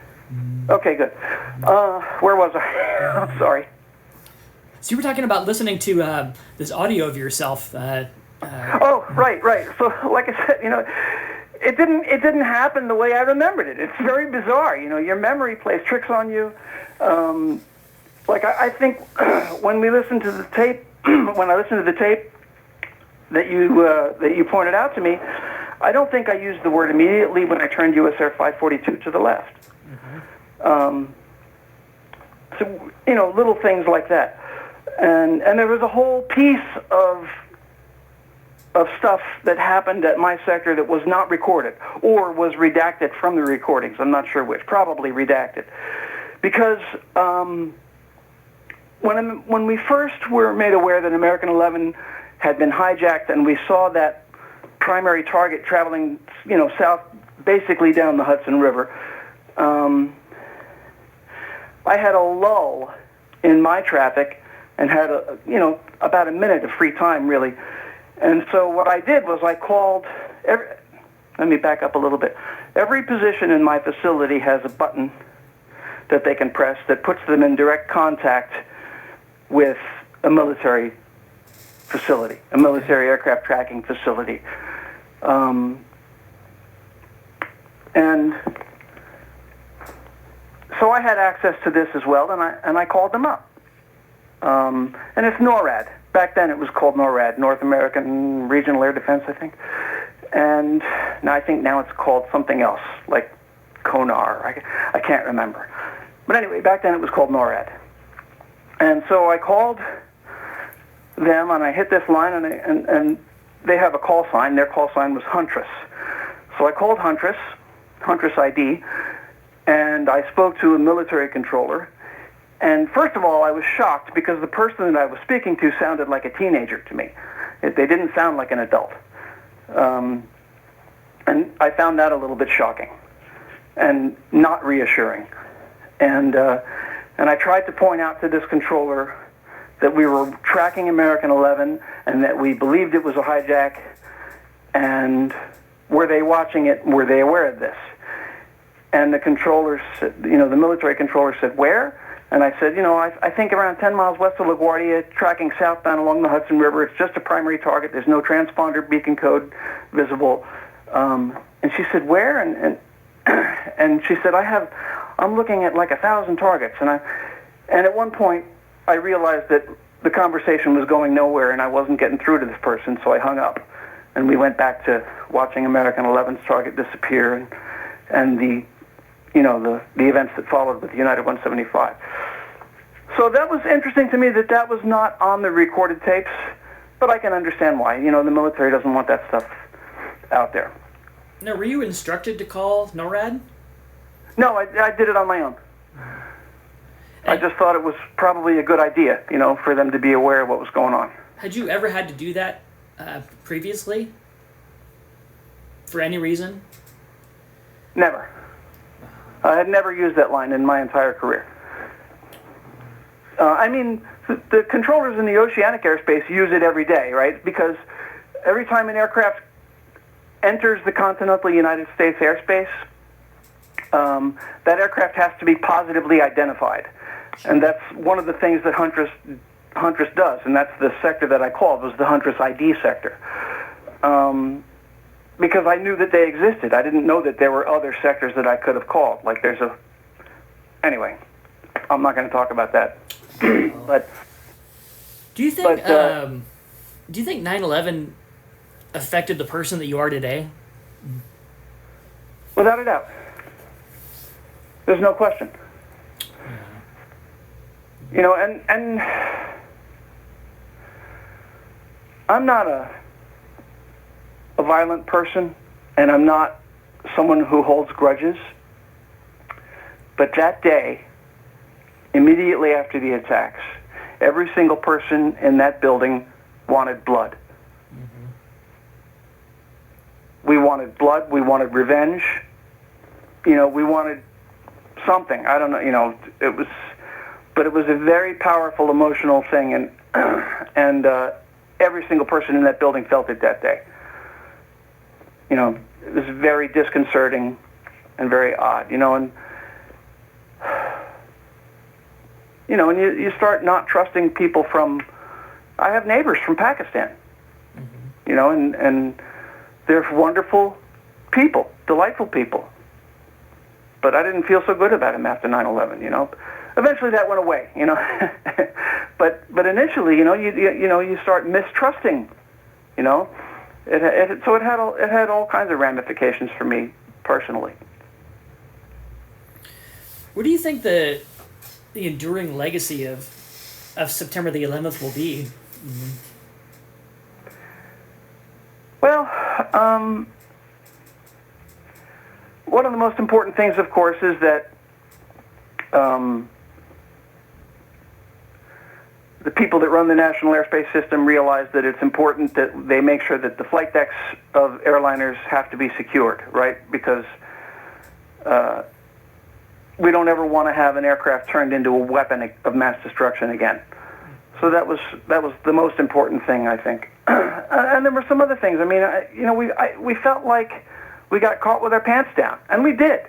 Okay, good. Where was I? I'm sorry. So you were talking about listening to this audio of yourself. Oh, right. So, like I said, it didn't happen the way I remembered it. It's very bizarre. Your memory plays tricks on you. I think when we listened to the tape, when I listened to the tape that you pointed out to me, I don't think I used the word immediately when I turned USR 542 to the left. Mm-hmm. So, little things like that. And there was a whole piece of stuff that happened at my sector that was not recorded or was redacted from the recordings. I'm not sure which. Probably redacted. Because when we first were made aware that American 11 had been hijacked and we saw that primary target traveling, south, basically down the Hudson River, I had a lull in my traffic and had about a minute of free time, really. And so what I did was I called, let me back up a little bit. Every position in my facility has a button that they can press that puts them in direct contact with a military facility, a military aircraft tracking facility. And so I had access to this as well, and I called them up. And it's NORAD. Back then it was called NORAD, North American Regional Air Defense, I think. And now I think now it's called something else, like CONAR. I can't remember. But anyway, back then it was called NORAD. And so I called them, and I hit this line, and they have a call sign. Their call sign was Huntress. So I called Huntress ID, and I spoke to a military controller. And first of all, I was shocked because the person that I was speaking to sounded like a teenager to me. They didn't sound like an adult. And I found that a little bit shocking and not reassuring. And I tried to point out to this controller that we were tracking American 11 and that we believed it was a hijack, and were they watching it? Were they aware of this? And the controller said, the military controller said, where? And I said, I think around 10 miles west of LaGuardia, tracking southbound along the Hudson River. It's just a primary target. There's no transponder beacon code visible. And she said, where? And she said, I I'm looking at like 1,000 targets, and at one point I realized that the conversation was going nowhere, and I wasn't getting through to this person, so I hung up, and we went back to watching American 11's target disappear, and the events that followed with United 175. So that was interesting to me that was not on the recorded tapes, but I can understand why. The military doesn't want that stuff out there. Now, were you instructed to call NORAD? No, I did it on my own. I just thought it was probably a good idea, for them to be aware of what was going on. Had you ever had to do that previously? For any reason? Never. I had never used that line in my entire career. The controllers in the oceanic airspace use it every day, right? Because every time an aircraft enters the continental United States airspace, that aircraft has to be positively identified. And that's one of the things that Huntress does, and that's the sector that I called, was the Huntress ID sector. Because I knew that they existed. I didn't know that there were other sectors that I could have called. Anyway, I'm not going to talk about that. But do you think 9/11 affected the person that you are today? Without a doubt. There's no question. And I'm not a violent person, and I'm not someone who holds grudges. But that day, immediately after the attacks, every single person in that building wanted blood. Mm-hmm. We wanted blood. We wanted revenge. We wanted something. I don't know. It was a very powerful emotional thing, and every single person in that building felt it that day. It was very disconcerting and very odd. And you start not trusting people from. I have neighbors from Pakistan. Mm-hmm. And they're wonderful people, delightful people. But I didn't feel so good about him after 9/11. Eventually that went away. but initially, you start mistrusting. So it had all kinds of ramifications for me personally. What do you think the enduring legacy of September the 11th will be? Mm-hmm. Well, one of the most important things, of course, is that the people that run the National Airspace System realize that it's important that they make sure that the flight decks of airliners have to be secured, right? Because we don't ever want to have an aircraft turned into a weapon of mass destruction again. So that was the most important thing, I think. And there were some other things. We felt like we got caught with our pants down, and we did.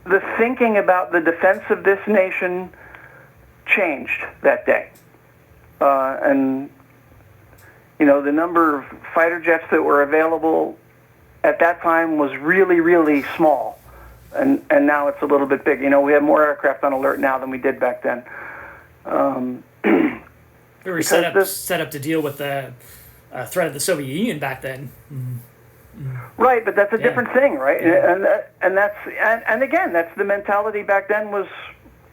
The thinking about the defense of this nation changed that day, and the number of fighter jets that were available at that time was really, really small, and now it's a little bit big. We have more aircraft on alert now than we did back then. We were set up to deal with the threat of the Soviet Union back then. Mm-hmm. Right, but that's a different thing, right? Yeah. And again, that's the mentality back then. Was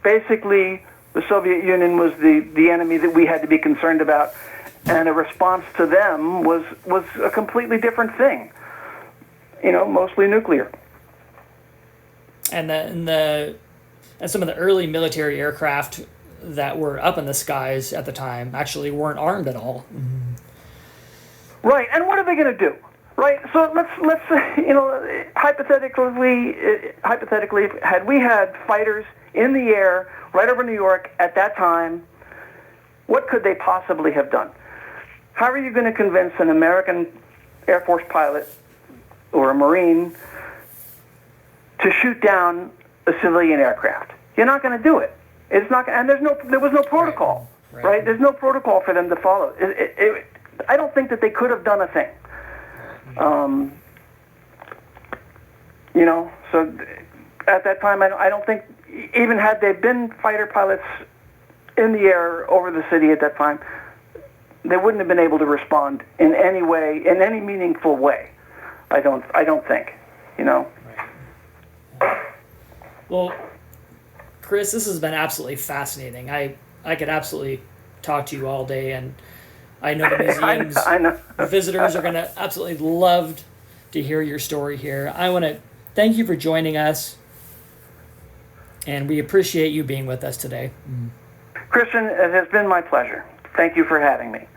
basically the Soviet Union was the enemy that we had to be concerned about, and a response to them was a completely different thing. Mostly nuclear. And some of the early military aircraft that were up in the skies at the time actually weren't armed at all. Mm-hmm. Right, and what are they going to do? Right, so let's hypothetically, had we had fighters in the air right over New York at that time, what could they possibly have done? How are you going to convince an American Air Force pilot or a Marine to shoot down a civilian aircraft? You're not going to do it. It's not, and there was no protocol, right? There's no protocol for them to follow. don't think that they could have done a thing. So at that time, I don't think, even had they been fighter pilots in the air over the city at that time, they wouldn't have been able to respond in any way, in any meaningful way. I don't think. Well, Chris, this has been absolutely fascinating. I could absolutely talk to you all day, and I know the museum's I know. visitors are going to absolutely love to hear your story here. I want to thank you for joining us, and we appreciate you being with us today. Christian, it has been my pleasure. Thank you for having me.